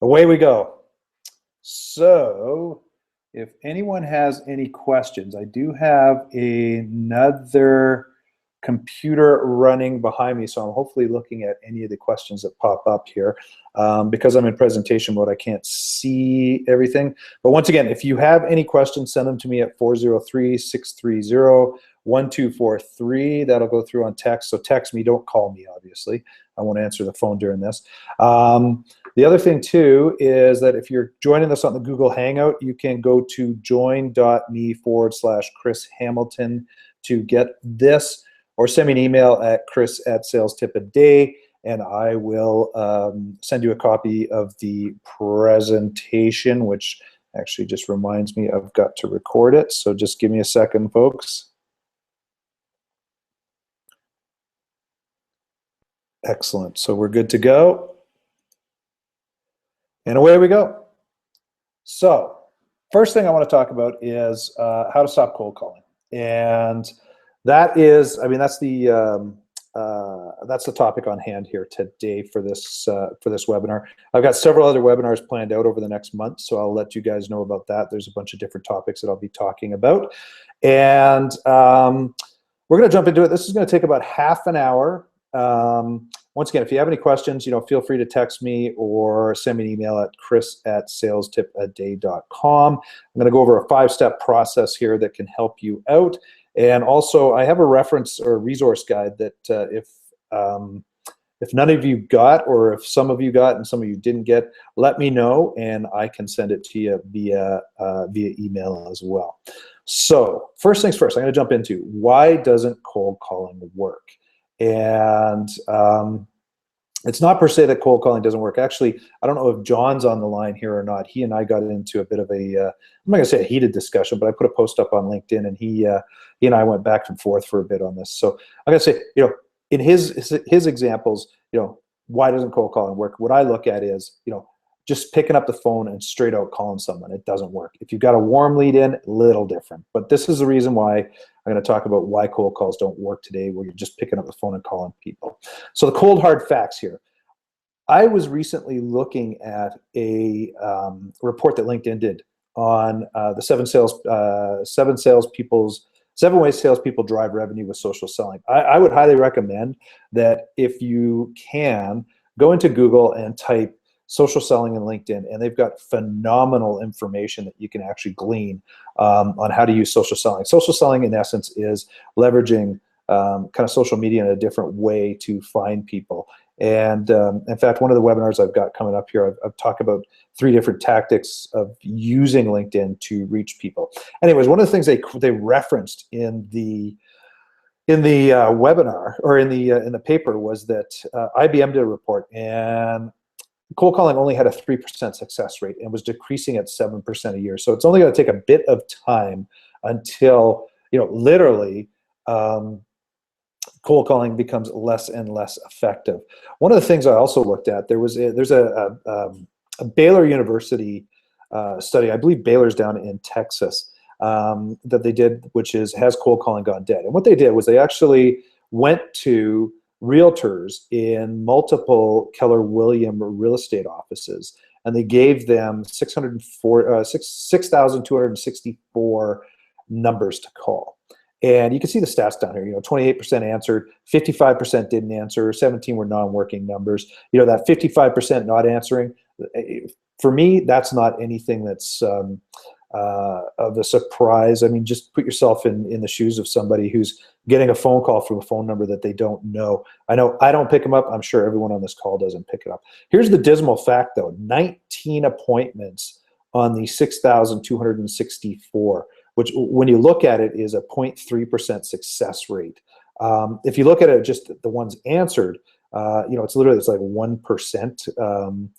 Away we go. So if anyone has any questions, I do have another computer running behind me, so I'm hopefully looking at any of the questions that pop up here. Because I'm in presentation mode, I can't see everything. But once again, if you have any questions, send them to me at 403-630-1243. That'll go through on text. So text me, don't call me, obviously. I won't answer the phone during this. The other thing, too, is that if you're joining us on the Google Hangout, you can go to join.me/Chris Hamilton to get this, or send me an email at chris@salestipaday, and I will send you a copy of the presentation, which actually just reminds me I've got to record it. So just give me a second, folks. Excellent. So we're good to go. And away we go. So first thing I want to talk about is how to stop cold calling. And that is, I mean, that's the topic on hand here today for this webinar. I've got several other webinars planned out over the next month, so I'll let you guys know about that. There's a bunch of different topics that I'll be talking about. And we're going to jump into it. This is going to take about half an hour. Once again, if you have any questions, feel free to text me or send me an email at chris@salestipaday.com. I'm going to go over a 5-step process here that can help you out. And also, I have a reference or resource guide that if none of you got, or if some of you got and some of you didn't get, let me know, and I can send it to you via email as well. So first things first, I'm going to jump into why doesn't cold calling work? And it's not per se that cold calling doesn't work. Actually, I don't know if John's on the line here or not. He and I got into a bit of a, I'm not gonna say a heated discussion, but I put a post up on LinkedIn, and he and I went back and forth for a bit on this. So I'm gonna say, in his examples, why doesn't cold calling work? What I look at is, just picking up the phone and straight out calling someone. It doesn't work. If you've got a warm lead in, a little different. But this is the reason why I'm going to talk about why cold calls don't work today, where you're just picking up the phone and calling people. So the cold hard facts here. I was recently looking at a report that LinkedIn did on the 7 ways salespeople drive revenue with social selling. I would highly recommend that if you can, go into Google and type social selling in LinkedIn, and they've got phenomenal information that you can actually glean on how to use social selling. Social selling, in essence, is leveraging kind of social media in a different way to find people. And in fact, one of the webinars I've got coming up here, I've talked about 3 different tactics of using LinkedIn to reach people. Anyways, one of the things they referenced in the webinar, or in the paper, was that IBM did a report, and cold calling only had a 3% success rate and was decreasing at 7% a year. So it's only going to take a bit of time until, literally, cold calling becomes less and less effective. One of the things I also looked at, there's a Baylor University study, I believe Baylor's down in Texas, that they did, which is, has cold calling gone dead? And what they did was they actually went to realtors in multiple Keller Williams real estate offices, and they gave them 6,264 numbers to call. And you can see the stats down here. 28% answered, 55% didn't answer, 17 were non-working numbers. That 55% not answering, for me, that's not anything that's of a surprise. I mean, just put yourself in the shoes of somebody who's getting a phone call from a phone number that they don't know. I know I don't pick them up. I'm sure everyone on this call doesn't pick it up. Here's the dismal fact, though. 19 appointments on the 6,264, which, when you look at it, is a 0.3% success rate. If you look at it, just the ones answered, it's like 1%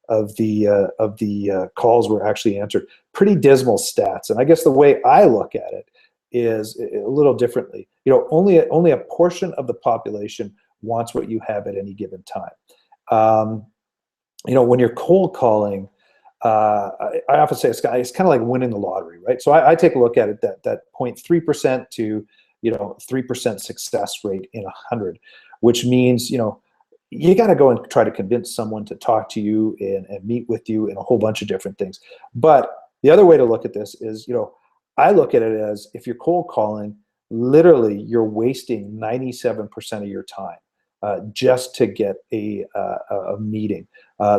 of the calls were actually answered. Pretty dismal stats. And I guess the way I look at it is a little differently. Only a portion of the population wants what you have at any given time. When you're cold calling, I often say it's kind of like winning the lottery, right? So I take a look at it, that 0.3% to 3% success rate in 100, which means you got to go and try to convince someone to talk to you and meet with you and a whole bunch of different things. But the other way to look at this is, I look at it as if you're cold calling, literally you're wasting 97% of your time just to get a meeting.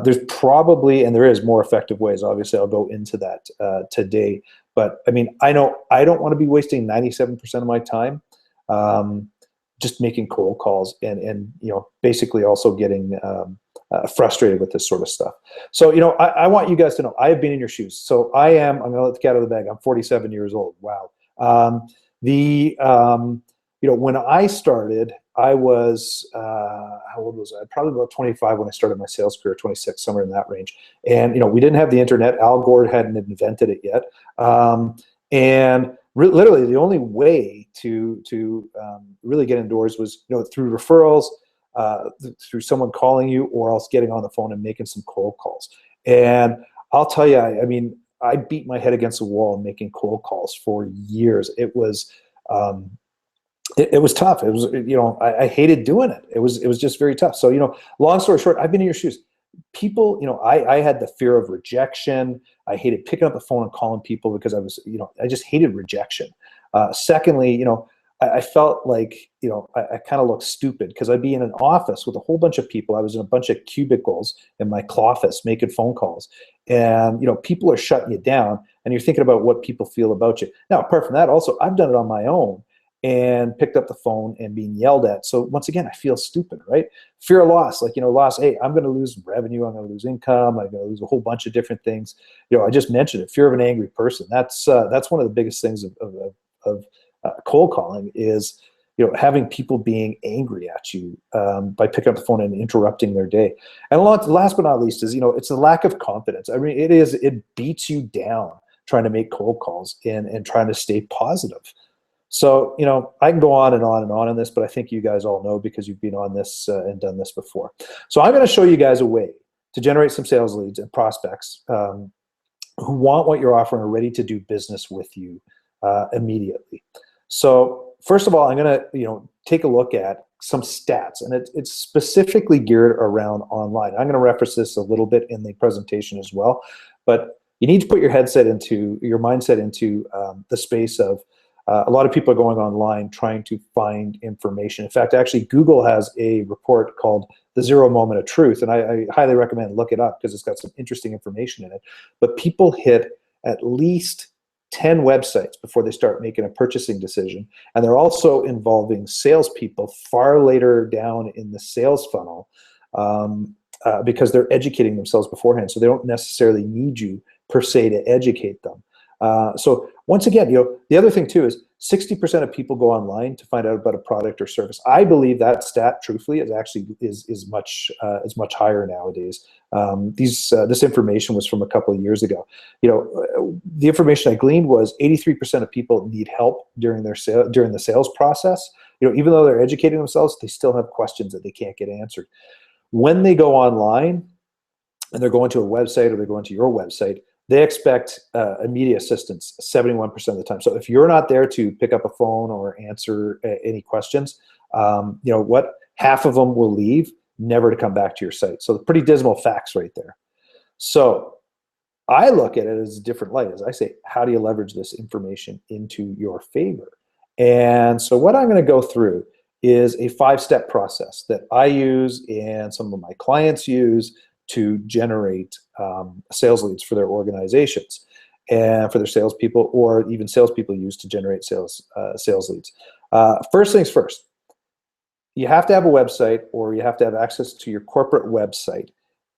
There's probably, and there is more effective ways. Obviously, I'll go into that today. But I mean, I know I don't want to be wasting 97% of my time just making cold calls and basically also getting frustrated with this sort of stuff. So, I want you guys to know I have been in your shoes. So I'm going to let the cat out of the bag. I'm 47 years old. Wow. When I started, I was, how old was I? Probably about 25 when I started my sales career, 26, somewhere in that range. And, we didn't have the internet. Al Gore hadn't invented it yet. Literally the only way to really get indoors was, through referrals, through someone calling you, or else getting on the phone and making some cold calls. And I'll tell you, I mean, I beat my head against the wall making cold calls for years. It was, it was tough. It was, I hated doing it. It was just very tough. So, long story short, I've been in your shoes. People, I had the fear of rejection. I hated picking up the phone and calling people because I was, I just hated rejection. Secondly, I felt like, I kind of looked stupid because I'd be in an office with a whole bunch of people. I was in a bunch of cubicles in my office making phone calls, and, people are shutting you down and you're thinking about what people feel about you. Now, apart from that, also, I've done it on my own and picked up the phone and being yelled at. So once again, I feel stupid, right? Fear of loss, like, loss, hey, I'm going to lose revenue, I'm going to lose income, I'm going to lose a whole bunch of different things. I just mentioned it, fear of an angry person. That's one of the biggest things of cold calling is, having people being angry at you by picking up the phone and interrupting their day. And last but not least is, it's a lack of confidence. I mean, it beats you down trying to make cold calls and trying to stay positive. So, I can go on and on and on in this, but I think you guys all know because you've been on this and done this before. So I'm going to show you guys a way to generate some sales leads and prospects who want what you're offering, are ready to do business with you immediately. So first of all, I'm going to, take a look at some stats, and it's specifically geared around online. I'm going to reference this a little bit in the presentation as well, but you need to put your mindset into the space of a lot of people are going online trying to find information. In fact, actually, Google has a report called The Zero Moment of Truth, and I highly recommend look it up because it's got some interesting information in it. But people hit at least 10 websites before they start making a purchasing decision, and they're also involving salespeople far later down in the sales funnel because they're educating themselves beforehand, so they don't necessarily need you per se to educate them. So once again, the other thing too is 60% of people go online to find out about a product or service. I believe that stat, truthfully, is much higher nowadays. This information was from a couple of years ago. The information I gleaned was 83% of people need help during the sales process. Even though they're educating themselves, they still have questions that they can't get answered. When they go online and they're going to a website or they're going to your website, they expect immediate assistance 71% of the time. So if you're not there to pick up a phone or answer any questions, half of them will leave, never to come back to your site. So pretty dismal facts right there. So I look at it as a different light. As I say, how do you leverage this information into your favor? And so what I'm going to go through is a 5-step process that I use and some of my clients use to generate sales leads for their organizations and for their salespeople, or even salespeople use to generate sales leads. First things first, you have to have a website, or you have to have access to your corporate website,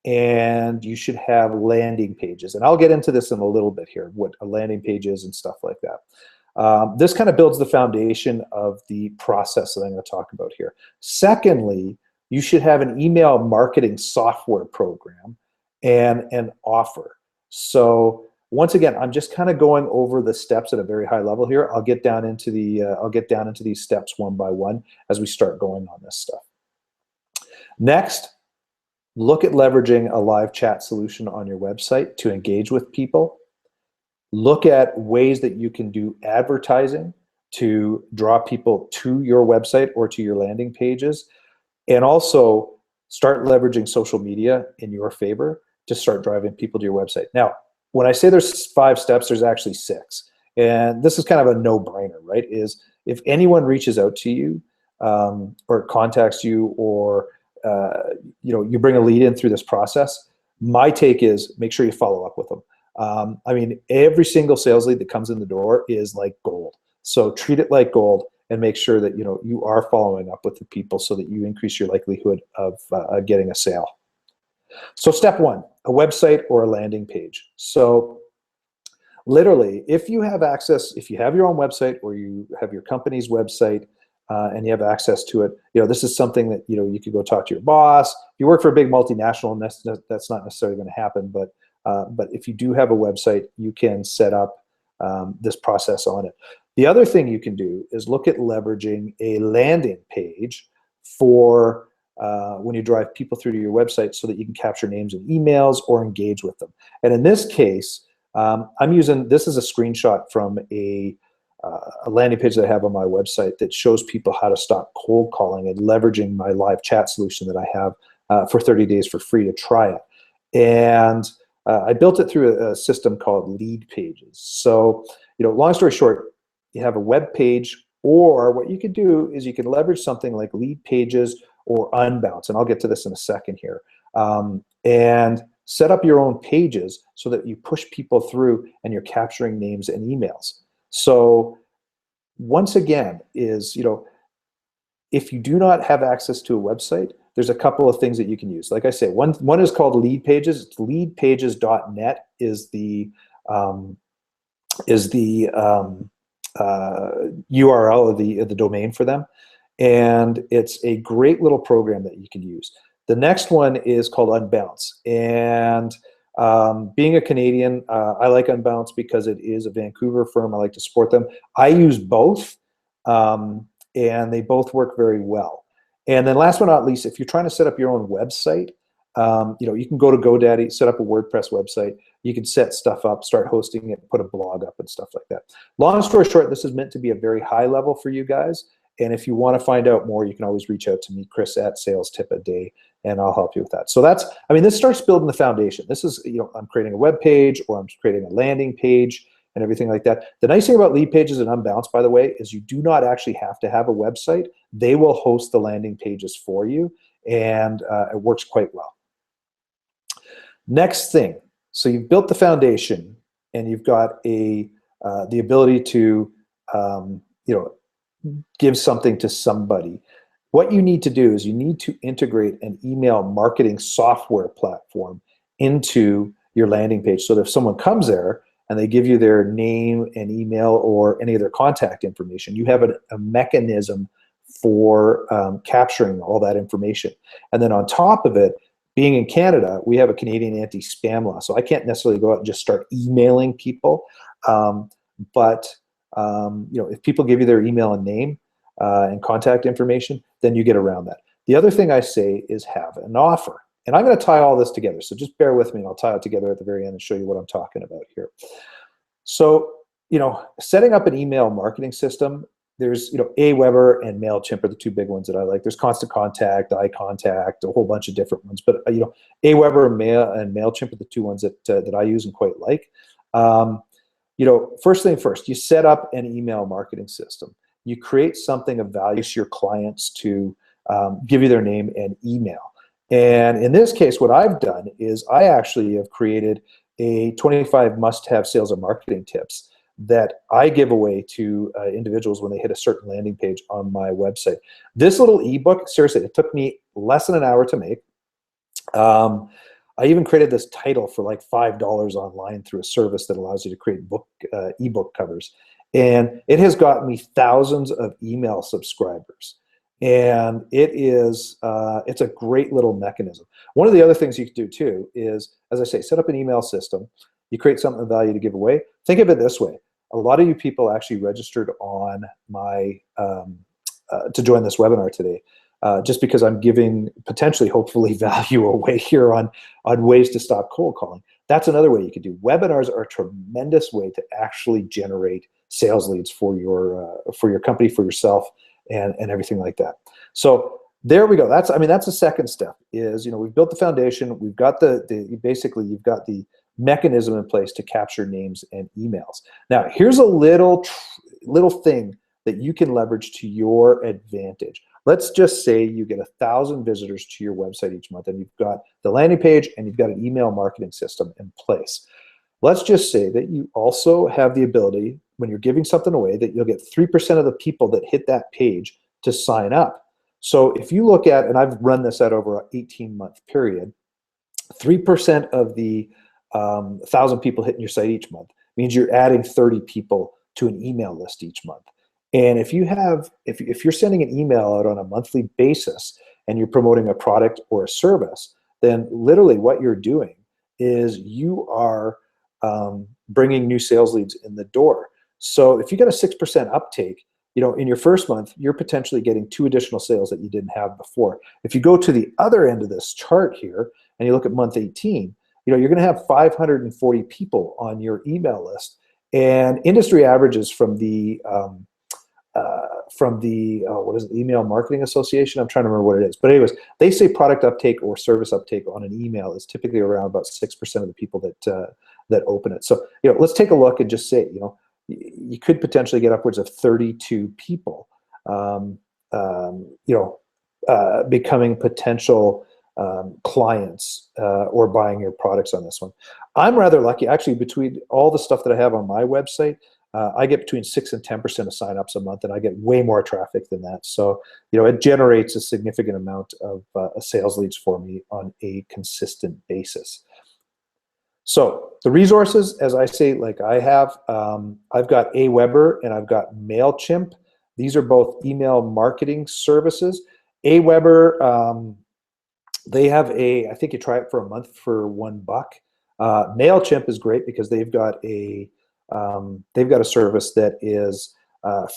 and you should have landing pages. And I'll get into this in a little bit here, what a landing page is and stuff like that. This kind of builds the foundation of the process that I'm going to talk about here. Secondly, you should have an email marketing software program and an offer. So once again, I'm just kind of going over the steps at a very high level here. I'll get down into these steps one by one as we start going on this stuff. Next, look at leveraging a live chat solution on your website to engage with people. Look at ways that you can do advertising to draw people to your website or to your landing pages. And also start leveraging social media in your favor to start driving people to your website. Now, when I say there's 5 steps, there's actually 6. And this is kind of a no-brainer, right? Is if anyone reaches out to you or contacts you, or you bring a lead in through this process, my take is make sure you follow up with them. I mean, every single sales lead that comes in the door is like gold. So treat it like gold and make sure that you are following up with the people so that you increase your likelihood of getting a sale. So step 1, a website or a landing page. So literally, if you have access, if you have your own website or you have your company's website and you have access to it, this is something that you could go talk to your boss. If you work for a big multinational, and that's not necessarily going to happen, but if you do have a website, you can set up this process on it. The other thing you can do is look at leveraging a landing page for when you drive people through to your website so that you can capture names and emails or engage with them. And in this case, I'm using, this is a screenshot from a landing page that I have on my website that shows people how to stop cold calling and leveraging my live chat solution that I have for 30 days for free to try it. And I built it through a system called Lead Pages. So, long story short, you have a web page, or what you could do is you can leverage something like Lead Pages or Unbounce, and I'll get to this in a second here, and set up your own pages so that you push people through and you're capturing names and emails. So once again is, if you do not have access to a website, there's a couple of things that you can use. Like I say, one is called Lead Pages. It's leadpages.net is the URL of the domain for them, and it's a great little program that you can use. The next one is called Unbounce, and being a Canadian, I like Unbounce because it is a Vancouver firm. I like to support them. I use both, and they both work very well. And then last but not least, if you're trying to set up your own website, you can go to GoDaddy, set up a WordPress website. You can set stuff up, start hosting it, put a blog up and stuff like that. Long story short, this is meant to be a very high level for you guys. And if you want to find out more, you can always reach out to me, Chris at Sales Tip a Day, and I'll help you with that. So that's, this starts building the foundation. This is, I'm creating a web page, or I'm creating a landing page and everything like that. The nice thing about Lead Pages and Unbounce, by the way, is you do not actually have to have a website. They will host the landing pages for you, and it works quite well. Next thing, so you've built the foundation and you've got the ability to, give something to somebody. What you need to do is you need to integrate an email marketing software platform into your landing page, so that if someone comes there and they give you their name and email or any of their contact information, you have a mechanism for capturing all that information. And then on top of it, being in Canada, we have a Canadian anti-spam law, so I can't necessarily go out and just start emailing people. If people give you their email and name and contact information, then you get around that. The other thing I say is have an offer. And I'm going to tie all this together, so just bear with me and I'll tie it together at the very end and show you what I'm talking about here. So, setting up an email marketing system, there's, Aweber and MailChimp are the 2 big ones that I like. There's Constant Contact, iContact, a whole bunch of different ones. But, Aweber and MailChimp are the 2 ones that I use and quite like. First thing first, you set up an email marketing system. You create something of value to your clients to give you their name and email. And in this case, what I've done is I actually have created a 25 must-have sales and marketing tips that I give away to individuals when they hit a certain landing page on my website. This little ebook, seriously, it took me less than an hour to make. I even created this title for like $5 online through a service that allows you to create ebook covers. And it has got me thousands of email subscribers. And it's a great little mechanism. One of the other things you can do too is, as I say, set up an email system. You create something of value to give away. Think of it this way. A lot of you people actually registered on my, to join this webinar today, just because I'm giving potentially, hopefully, value away here on ways to stop cold calling. That's another way you could do. Webinars are a tremendous way to actually generate sales leads for your company, for yourself, and everything like that. So there we go. That's, I mean, that's the second step is, you know, we've built the foundation. We've got basically you've got the mechanism in place to capture names and emails. Now, here's a little thing that you can leverage to your advantage. Let's just say you get 1,000 visitors to your website each month, and you've got the landing page and you've got an email marketing system in place. Let's just say that you also have the ability, when you're giving something away, that you'll get 3% of the people that hit that page to sign up. So if you look at, and I've run this out over an 18-month period, 3% of the 1,000 people hitting your site each month means you're adding 30 people to an email list each month. And if you have, if you're sending an email out on a monthly basis and you're promoting a product or a service, then literally what you're doing is you are bringing new sales leads in the door. So if you get a 6% uptake, you know, in your first month, you're potentially getting 2 additional sales that you didn't have before. If you go to the other end of this chart here and you look at month 18, you know, you're going to have 540 people on your email list. And industry averages from the what is it, Email Marketing Association? I'm trying to remember what it is. But anyways, they say product uptake or service uptake on an email is typically around about 6% of the people that open it. So, you know, let's take a look and just say, you know, you could potentially get upwards of 32 people, becoming potential clients or buying your products on this one. I'm rather lucky, actually. Between all the stuff that I have on my website, I get between 6 and 10% of signups a month, and I get way more traffic than that. So, you know, it generates a significant amount of sales leads for me on a consistent basis. So the resources, as I say, like I have, I've got Aweber and I've got MailChimp. These are both email marketing services. Aweber, they have I think you try it for a month for $1. MailChimp is great because they've got a service that is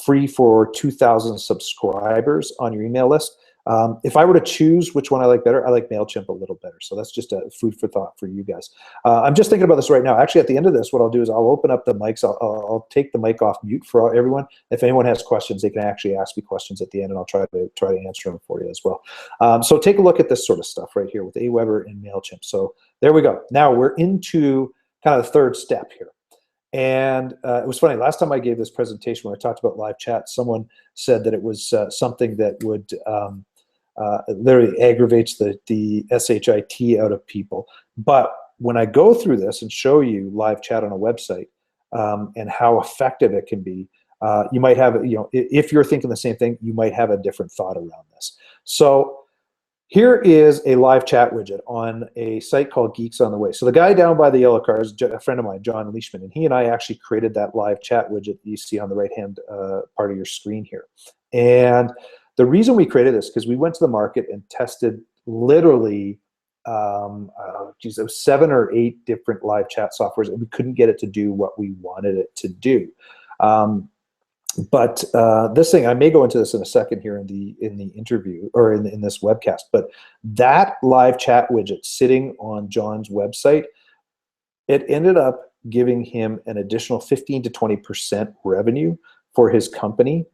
free for 2,000 subscribers on your email list. If I were to choose which one I like better, I like MailChimp a little better. So that's just a food for thought for you guys. I'm just thinking about this right now. Actually, at the end of this, what I'll do is I'll open up the mics. I'll take the mic off mute for everyone. If anyone has questions, they can actually ask me questions at the end, and I'll try to answer them for you as well. So take a look at this sort of stuff right here with Aweber and MailChimp. So there we go. Now we're into kind of the third step here. And it was funny, last time I gave this presentation when I talked about live chat, someone said that it was something that would literally aggravates the SHIT out of people. But when I go through this and show you live chat on a website and how effective it can be, you might have, you know, if you're thinking the same thing, you might have a different thought around this. So here is a live chat widget on a site called Geeks on the Way. So the guy down by the yellow car is a friend of mine, John Leishman, and he and I actually created that live chat widget that you see on the right-hand part of your screen here. And the reason we created this, because we went to the market and tested literally, geez, it was 7 or 8 different live chat softwares, and we couldn't get it to do what we wanted it to do. But this thing, I may go into this in a second here in the interview or in this webcast, but that live chat widget sitting on John's website, it ended up giving him an additional 15 to 20% revenue for his company.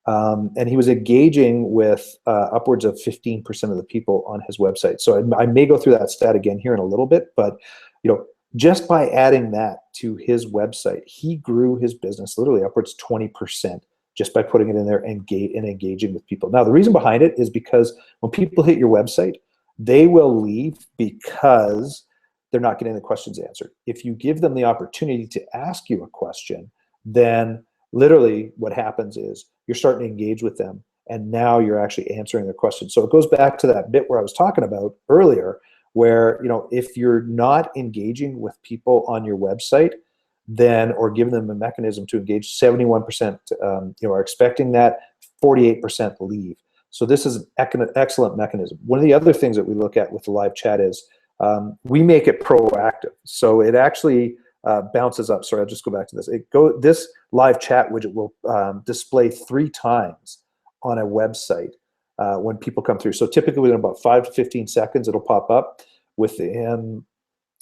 And he was engaging with upwards of 15% of the people on his website. So I may go through that stat again here in a little bit, but you know, just by adding that to his website, he grew his business literally upwards 20% just by putting it in there and engaging with people. Now, the reason behind it is because when people hit your website, they will leave because they're not getting the questions answered. If you give them the opportunity to ask you a question, then literally what happens is you're starting to engage with them, and now you're actually answering their questions. So it goes back to that bit where I was talking about earlier, where, you know, if you're not engaging with people on your website, then, or giving them a mechanism to engage, 71% you know, are expecting that, 48% leave. So this is an excellent mechanism. One of the other things that we look at with the live chat is we make it proactive. So it actually bounces up. Sorry, I'll just go back to this. This live chat widget will display 3 times on a website when people come through. So typically within about 5 to 15 seconds, it'll pop up. Within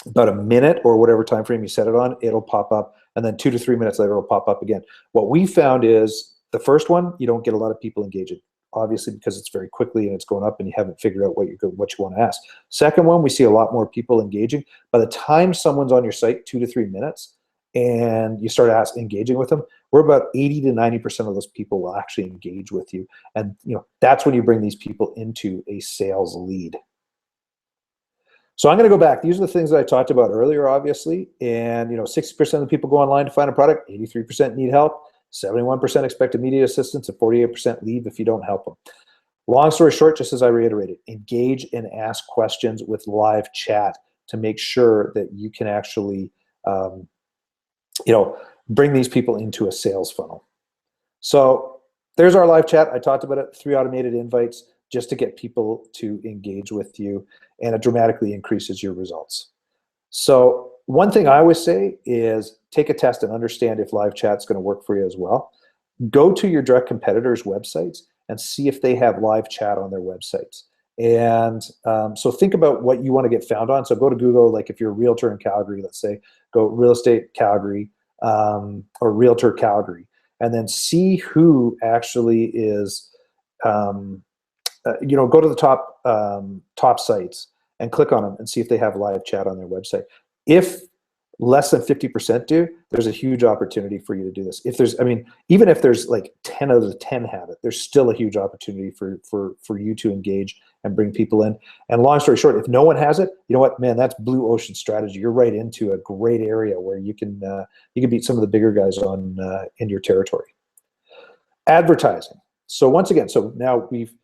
about a minute or whatever time frame you set it on, it'll pop up. And then 2 to 3 minutes later, it'll pop up again. What we found is the first one, you don't get a lot of people engaging. obviously because it's very quickly and it's going up and you haven't figured out what you want to ask. Second one, we see a lot more people engaging. By the time someone's on your site, 2 to 3 minutes, and you start engaging with them, we're about 80 to 90% of those people will actually engage with you. And that's when you bring these people into a sales lead. So I'm going to go back. These are the things that I talked about earlier, obviously. And 60% of the people go online to find a product, 83% need help, 71% expect immediate assistance, and 48% leave if you don't help them. Long story short, just as I reiterated, engage and ask questions with live chat to make sure that you can actually bring these people into a sales funnel. So there's our live chat. I talked about it, 3 automated invites just to get people to engage with you, and it dramatically increases your results. So one thing I always say is take a test and understand if live chat's going to work for you as well. Go to your direct competitors' websites and see if they have live chat on their websites. And so think about what you want to get found on. So go to Google, like if you're a realtor in Calgary, let's say, go real estate Calgary or realtor Calgary, and then see who actually is, go to the top sites and click on them and see if they have live chat on their website. If less than 50% do, there's a huge opportunity for you to do this. If there's, even if there's like 10 out of the 10 have it, there's still a huge opportunity for you to engage and bring people in. And long story short, if no one has it, you know what, man, that's blue ocean strategy. You're right into a great area where you can beat some of the bigger guys in your territory. Advertising. So once again, so now we've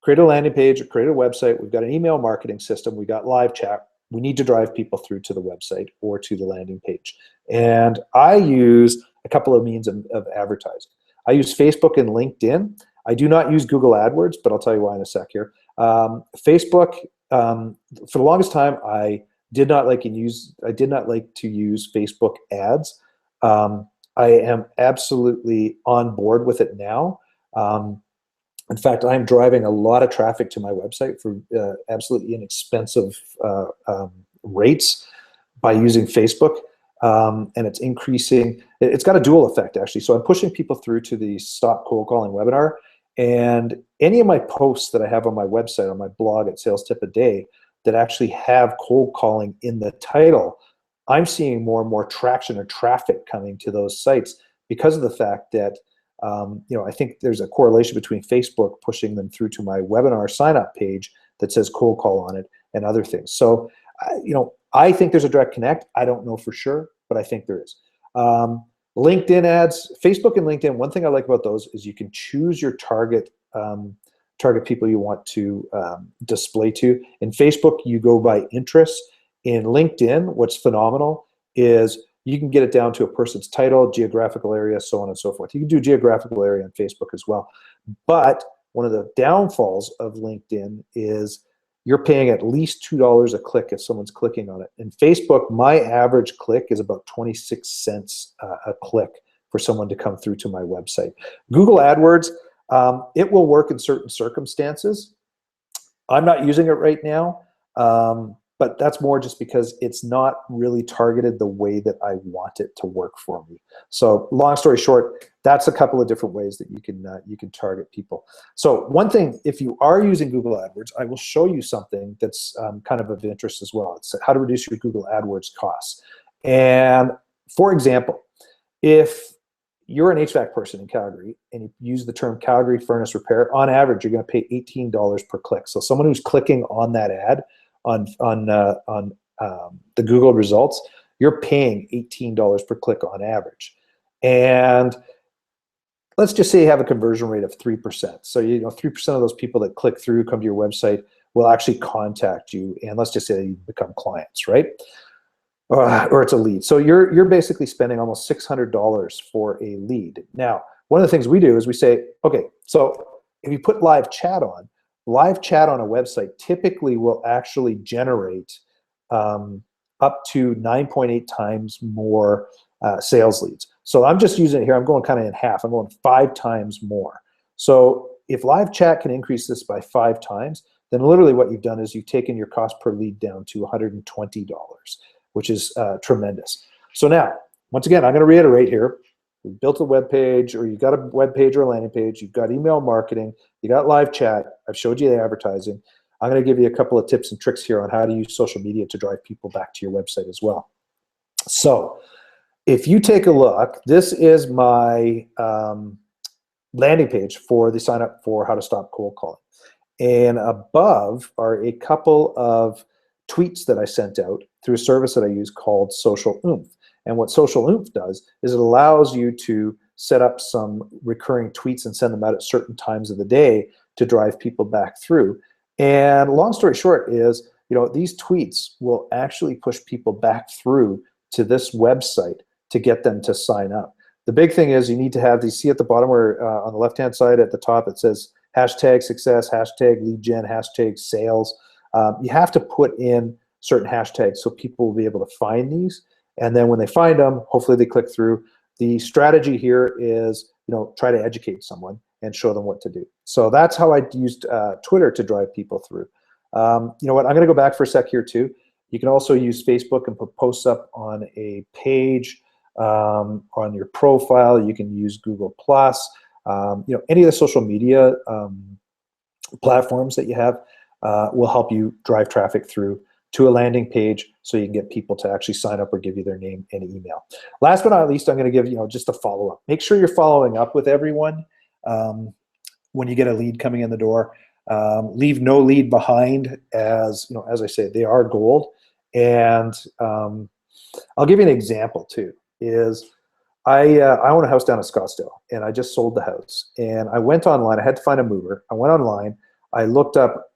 created a landing page, created a website, we've got an email marketing system, we got live chat. We need to drive people through to the website or to the landing page. And I use a couple of means of advertising. I use Facebook and LinkedIn. I do not use Google AdWords, but I'll tell you why in a sec here. Facebook, for the longest time, I did not like to use Facebook ads. I am absolutely on board with it now. In fact, I'm driving a lot of traffic to my website for absolutely inexpensive rates by using Facebook, and it's increasing. It's got a dual effect, actually. So I'm pushing people through to the Stop Cold Calling webinar, and any of my posts that I have on my website, on my blog at Sales Tip a Day, that actually have cold calling in the title, I'm seeing more and more traction or traffic coming to those sites because of the fact that I think there's a correlation between Facebook pushing them through to my webinar sign-up page that says cold call on it and other things. So, I think there's a direct connect. I don't know for sure, but I think there is. LinkedIn ads, Facebook and LinkedIn, one thing I like about those is you can choose your target people you want to display to. In Facebook, you go by interests. In LinkedIn, what's phenomenal is you can get it down to a person's title, geographical area, so on and so forth. You can do geographical area on Facebook as well. But one of the downfalls of LinkedIn is you're paying at least $2 a click if someone's clicking on it. In Facebook, my average click is about 26 cents a click for someone to come through to my website. Google AdWords, it will work in certain circumstances. I'm not using it right now. But that's more just because it's not really targeted the way that I want it to work for me. So long story short, that's a couple of different ways that you can target people. So one thing, if you are using Google AdWords, I will show you something that's kind of interest as well. It's how to reduce your Google AdWords costs. And for example, if you're an HVAC person in Calgary and you use the term Calgary furnace repair, on average, you're going to pay $18 per click. So someone who's clicking on that ad on the Google results, you're paying $18 per click on average. And let's just say you have a conversion rate of 3%. So 3% of those people that click through, come to your website, will actually contact you, and let's just say you become clients, right? Or it's a lead. So you're basically spending almost $600 for a lead. Now, one of the things we do is we say, okay, so if you put live chat on a website typically will actually generate up to 9.8 times more sales leads. So I'm just using it here. I'm going kind of in half. I'm going 5 times more. So if live chat can increase this by 5 times, then literally what you've done is you've taken your cost per lead down to $120, which is tremendous. So now, once again, I'm going to reiterate here. You built a web page, or you got a web page or a landing page. You've got email marketing. You got live chat. I've showed you the advertising. I'm going to give you a couple of tips and tricks here on how to use social media to drive people back to your website as well. So if you take a look, this is my landing page for the sign up for how to stop cold calling. And above are a couple of tweets that I sent out through a service that I use called Social Oomph. And what Social Oomph does is it allows you to set up some recurring tweets and send them out at certain times of the day to drive people back through. And long story short is, these tweets will actually push people back through to this website to get them to sign up. The big thing is you need to have these, see at the bottom where on the left-hand side at the top it says hashtag success, hashtag lead gen, hashtag sales. You have to put in certain hashtags so people will be able to find these. And then when they find them, hopefully they click through. The strategy here is, try to educate someone and show them what to do. So that's how I used Twitter to drive people through. You know what, I'm gonna go back for a sec here too. You can also use Facebook and put posts up on a page, on your profile. You can use Google+. Any of the social media platforms that you have will help you drive traffic through to a landing page so you can get people to actually sign up or give you their name and email. Last but not least, I'm going to give just a follow-up. Make sure you're following up with everyone when you get a lead coming in the door. Leave no lead behind, as as I say, they are gold. And I'll give you an example too. I own a house down in Scottsdale, and I just sold the house. And I went online. I had to find a mover. I went online. I looked up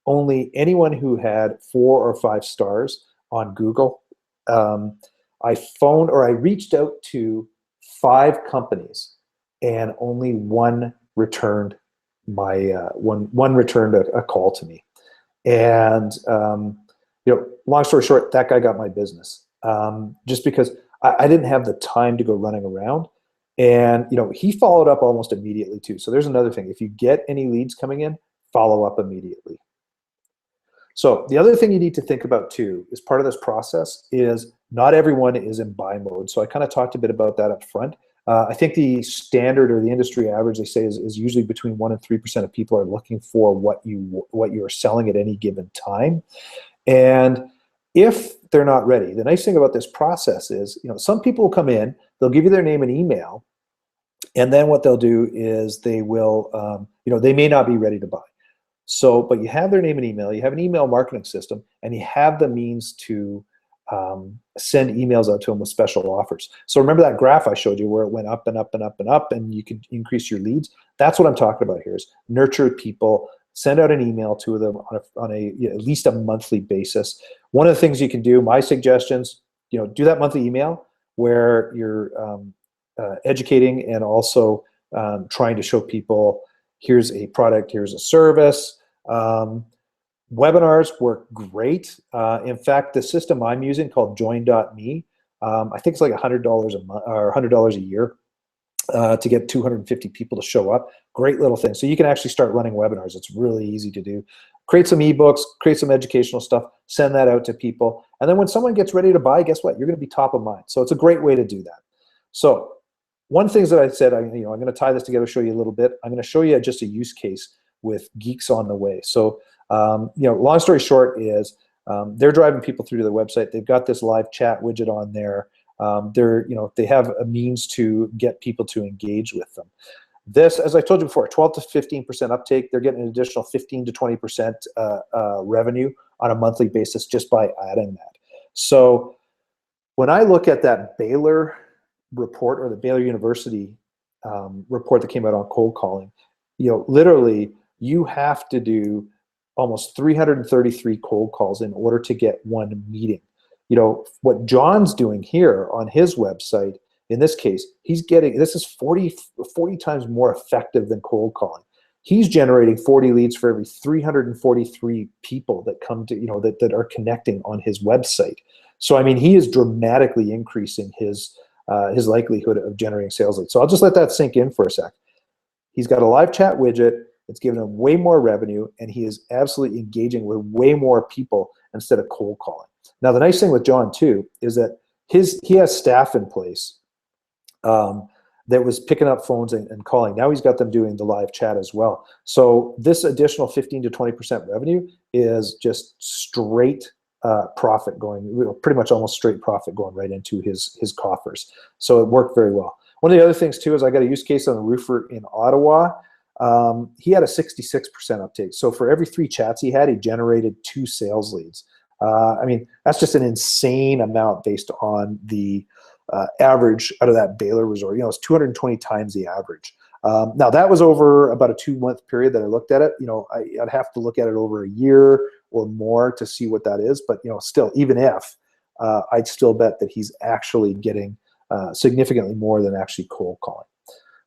only anyone who had 4 or 5 stars on Google. I reached out to 5 companies, and only one returned my one returned a call to me. And long story short, that guy got my business just because I didn't have the time to go running around. And he followed up almost immediately too. So there's another thing. If you get any leads coming in, follow up immediately. So the other thing you need to think about too, as part of this process, is not everyone is in buy mode. So I kind of talked a bit about that up front. I think the standard, or the industry average, they say is usually between 1% and 3% of people are looking for what you are selling at any given time. And if they're not ready, the nice thing about this process is, some people will come in, they'll give you their name and email, and then what they'll do is they will, they may not be ready to buy. So, but you have their name and email, you have an email marketing system, and you have the means to send emails out to them with special offers. So remember that graph I showed you where it went up and up and up and up, and you could increase your leads? That's what I'm talking about here, is nurture people, send out an email to them on at least a monthly basis. One of the things you can do, my suggestions, do that monthly email where you're educating and also trying to show people, here's a product, here's a service. Webinars work great. In fact, the system I'm using called join.me, I think it's like $100 a month or $100 a year to get 250 people to show up. Great little thing. So you can actually start running webinars. It's really easy to do. Create some ebooks, create some educational stuff, send that out to people. And then when someone gets ready to buy, guess what? You're going to be top of mind. So it's a great way to do that. So one thing that I said, I'm going to tie this together, show you a little bit. I'm going to show you just a use case with Geeks on the Way. So, long story short is they're driving people through to their website. They've got this live chat widget on there. They have a means to get people to engage with them. This, as I told you before, 12 to 15% uptake. They're getting an additional 15 to 20% revenue on a monthly basis just by adding that. So when I look at that Baylor report, or the Baylor University report that came out on cold calling, literally you have to do almost 333 cold calls in order to get one meeting. What John's doing here on his website, in this case, he's getting, this is 40 times more effective than cold calling. He's generating 40 leads for every 343 people that come to, that are connecting on his website. So, I mean, he is dramatically increasing his likelihood of generating sales leads. So I'll just let that sink in for a sec. He's got a live chat widget. It's giving him way more revenue, and he is absolutely engaging with way more people instead of cold calling. Now, the nice thing with John too is that he has staff in place that was picking up phones and calling. Now he's got them doing the live chat as well. So this additional 15 to 20% revenue is just straight profit going, pretty much almost straight profit going right into his coffers. So it worked very well. One of the other things too is I got a use case on a roofer in Ottawa. He had a 66% uptake. So for every 3 chats he had, he generated 2 sales leads. I mean, that's just an insane amount based on the average out of that Baylor resort. You know, it's 220 times the average. Now that was over about a 2-month period that I looked at it. You know, I'd have to look at it over a year or more to see what that is. But you know, still, even if I'd still bet that he's actually getting significantly more than actually cold calling.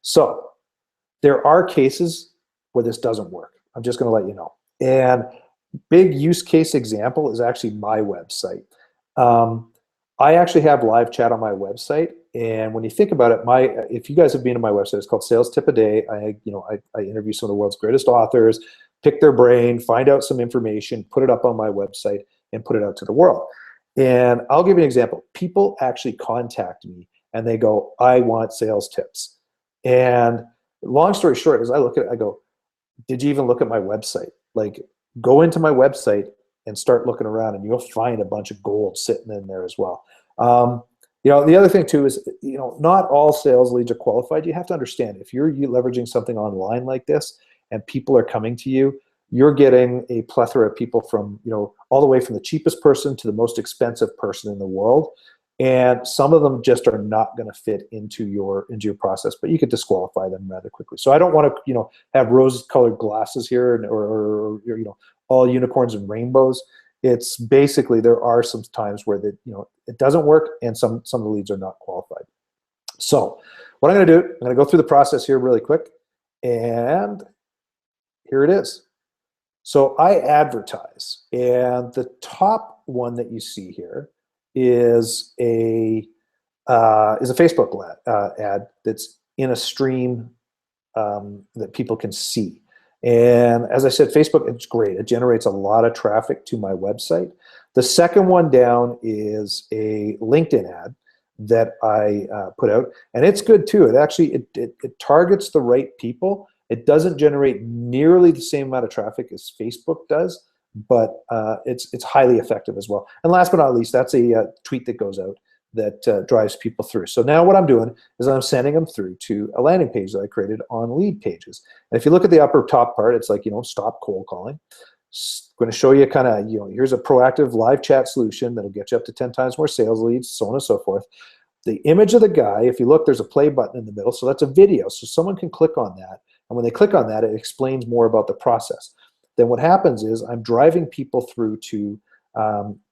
So there are cases where this doesn't work. I'm just going to let you know. And big use case example is actually my website. I actually have live chat on my website, and when you think about it, if you guys have been to my website, it's called Sales Tip a Day. I interview some of the world's greatest authors, pick their brain, find out some information, put it up on my website, and put it out to the world. And I'll give you an example. People actually contact me and they go, "I want sales tips." And long story short, as I look at it, I go, "Did you even look at my website? Like, go into my website and start looking around, and you'll find a bunch of gold sitting in there as well." You know, the other thing too is, you know, not all sales leads are qualified. You have to understand, if you're leveraging something online like this and people are coming to you, you're getting a plethora of people from, you know, all the way from the cheapest person to the most expensive person in the world. And some of them just are not going to fit into your process, but you could disqualify them rather quickly. So I don't want to, you know, have rose-colored glasses here, or you know, all unicorns and rainbows. It's basically, there are some times where you know, it doesn't work, and some of the leads are not qualified. So what I'm going to do, I'm going to go through the process here really quick, and here it is. So I advertise, and the top one that you see here is a Facebook ad that's in a stream that people can see. And as I said, Facebook, it's great. It generates a lot of traffic to my website. The second one down is a LinkedIn ad that I put out, and it's good too. It actually it targets the right people. It doesn't generate nearly the same amount of traffic as Facebook does, but it's highly effective as well. And last but not least, that's a tweet that goes out that drives people through. So now what I'm doing is I'm sending them through to a landing page that I created on Lead Pages. And if you look at the upper top part, it's like, you know, stop cold calling. It's going to show you kind of, you know, here's a proactive live chat solution that'll get you up to 10 times more sales leads, so on and so forth. The image of the guy, if you look, there's a play button in the middle, so that's a video. So someone can click on that, and when they click on that, it explains more about the process. Then what happens is I'm driving people through to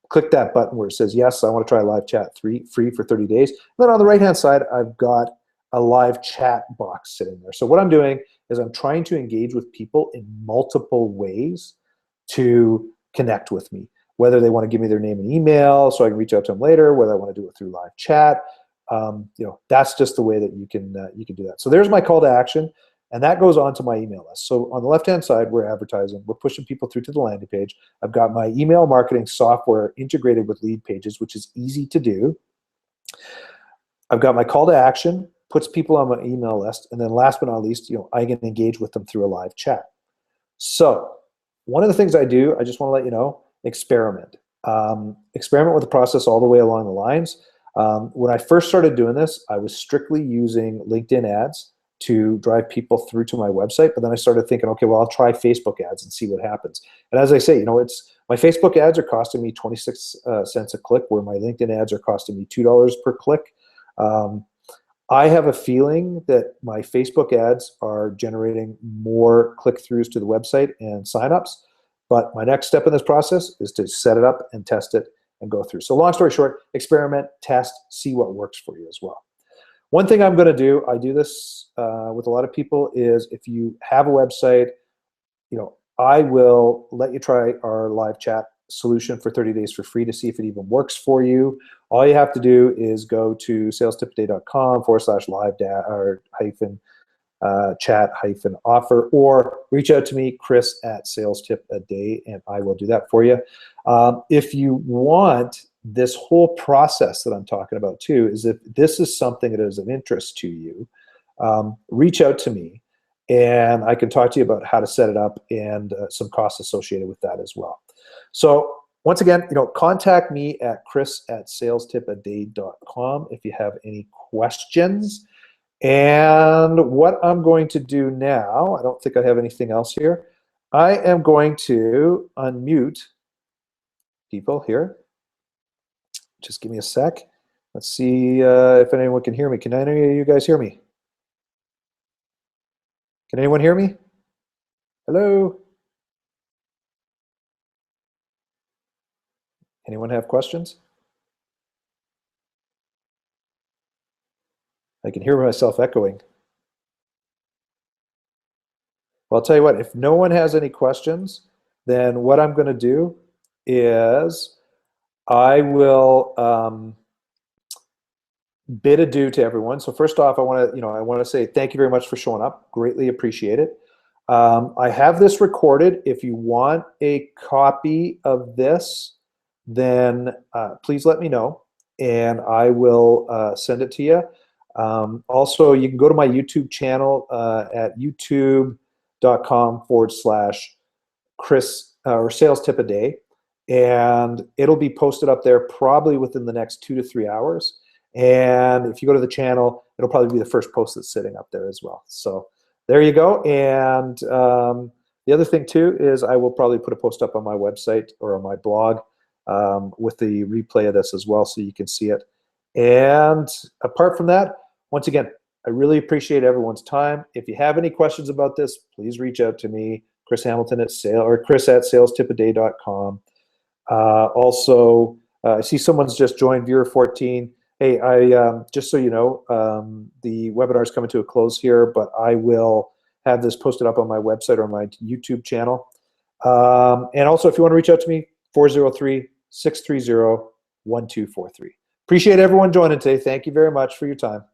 click that button where it says, yes, I want to try live chat free for 30 days. And then on the right-hand side, I've got a live chat box sitting there. So what I'm doing is I'm trying to engage with people in multiple ways to connect with me, whether they want to give me their name and email so I can reach out to them later, whether I want to do it through live chat. You know, that's just the way that you can do that. So there's my call to action. And that goes on to my email list. So on the left-hand side, we're advertising. We're pushing people through to the landing page. I've got my email marketing software integrated with Lead Pages, which is easy to do. I've got my call to action, puts people on my email list. And then last but not least, you know, I can engage with them through a live chat. So one of the things I do, I just want to let you know, experiment. Experiment with the process all the way along the lines. When I first started doing this, I was strictly using LinkedIn ads to drive people through to my website. But then I started thinking, okay, well, I'll try Facebook ads and see what happens. And as I say, you know, my Facebook ads are costing me 26 cents a click, where my LinkedIn ads are costing me $2 per click. I have a feeling that my Facebook ads are generating more click-throughs to the website and signups. But my next step in this process is to set it up and test it and go through. So long story short, experiment, test, see what works for you as well. One thing I'm going to do, I do this with a lot of people, is if you have a website, you know, I will let you try our live chat solution for 30 days for free to see if it even works for you. All you have to do is go to salestipaday.com/live-chat-offer, or reach out to me, Chris at Sales Tip a Day, and I will do that for you. If you want this whole process that I'm talking about too, is if this is something that is of interest to you, reach out to me, and I can talk to you about how to set it up and some costs associated with that as well. So once again, contact me at chris@salestipaday.com if you have any questions. And what I'm going to do now, I don't think I have anything else here. I am going to unmute people here. Just give me a sec. Let's see if anyone can hear me. Can any of you guys hear me? Can anyone hear me? Hello? Anyone have questions? I can hear myself echoing. Well, I'll tell you what, if no one has any questions, then what I'm going to do is I will bid adieu to everyone. So first off, I want to say thank you very much for showing up. Greatly appreciate it. I have this recorded. If you want a copy of this, then please let me know, and I will send it to you. Also, you can go to my YouTube channel at youtube.com/Chris or Sales Tip a Day, and it'll be posted up there probably within the next 2 to 3 hours. And if you go to the channel, it'll probably be the first post that's sitting up there as well. So there you go. And the other thing too is I will probably put a post up on my website or on my blog with the replay of this as well, so you can see it. And apart from that, once again, I really appreciate everyone's time. If you have any questions about this, please reach out to me, Chris Hamilton at Chris@salestipaday.com. Also, I see someone's just joined, viewer 14. Hey, just so you know, the webinar is coming to a close here, but I will have this posted up on my website or my YouTube channel. And also, if you want to reach out to me, 403-630-1243. Appreciate everyone joining today. Thank you very much for your time.